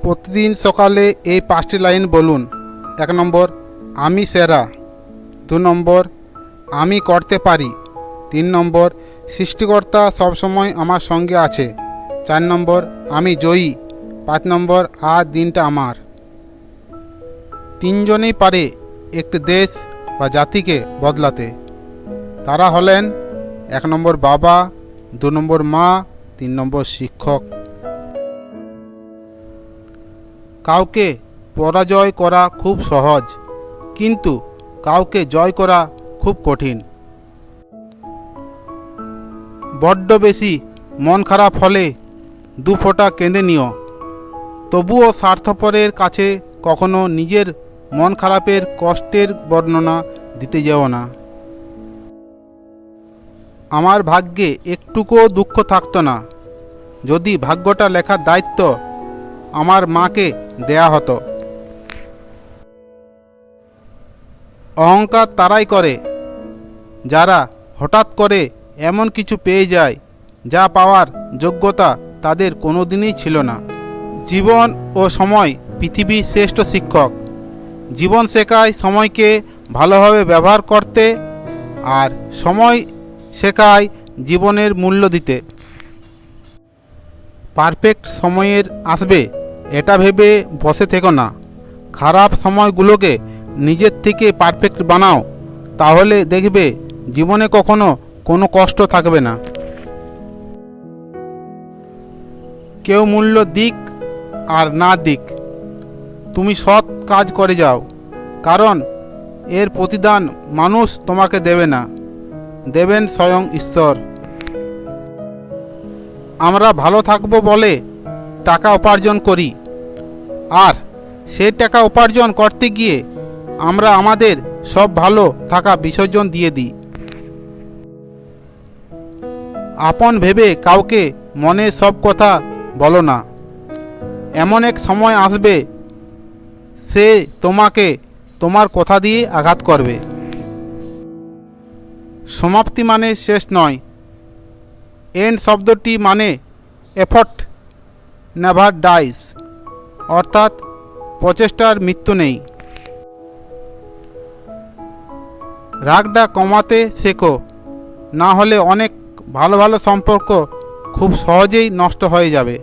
প্রতিদিন সকালে এই 5টি লাইন বলুন। 1 নম্বর, আমি সেরা। 2 নম্বর, আমি করতে পারি। 3 নম্বর, সৃষ্টিকর্তা সবসময় আমার সঙ্গে আছে। 4 নম্বর, আমি জয়ী। 5 নম্বর, আজ দিনটা আমার। 3 জনেই পারে একটি দেশ বা জাতিকে বদলাতে। তারা হলেন 1 নম্বর বাবা, 2 নম্বর মা, 3 নম্বর শিক্ষক। কাউকে পরাজয় করা খুব সহজ, কিন্তু কাউকে জয় করা খুব কঠিন। বড্ড বেশি মন খারাপ হলে 2 ফোঁটা কেঁদে নিও। তবুও স্বার্থপরের কাছে কখনো নিজের মন খারাপের কষ্টের বর্ণনা দিতে যেও না। আমার ভাগ্যে একটুকুও দুঃখ থাকতো না যদি ভাগ্যটা লেখার দায়িত্ব আমার মাকে দেয়া হতো। অহংকার তারাই করে যারা হঠাৎ করে এমন কিছু পেয়ে যায় যা পাওয়ার যোগ্যতা তাদের কোনোদিনই ছিল না। জীবন ও সময় পৃথিবীর শ্রেষ্ঠ শিক্ষক। জীবন শেখায় সময়কে ভালোভাবে ব্যবহার করতে, আর সময় শেখায় জীবনের মূল্য দিতে। পারফেক্ট সময়ের আসবে এটা ভেবে বসে থেকো না। খারাপ সময়গুলোকে নিজের থেকে পারফেক্ট বানাও, তাহলে দেখবে জীবনে কখনো কোনো কষ্ট থাকবে না। কেউ মূল্য দিক আর না দিক, তুমি সৎ কাজ করে যাও, কারণ এর প্রতিদান মানুষ তোমাকে দেবে না, দেবেন স্বয়ং ঈশ্বর। আমরা ভালো থাকবো বলে টাকা উপার্জন করি, আর সেই টাকা উপার্জন করতে গিয়ে আমরা আমাদের সব ভালো থাকা বিসর্জন দিয়ে দিই। আপন ভেবে কাউকে মনের সব কথা বলো না। এমন এক সময় আসবে সে তোমাকে তোমার কথা দিয়ে আঘাত করবে। সমাপ্তি মানে শেষ নয়। এন্ড শব্দটি মানে এফর্ট নেভার ডাইস, অর্থাৎ প্রচেষ্টার মৃত্যু নেই। রাগটা কমাতে শেখো, না হলে অনেক ভালো ভালো সম্পর্ক খুব সহজেই নষ্ট হয়ে যাবে।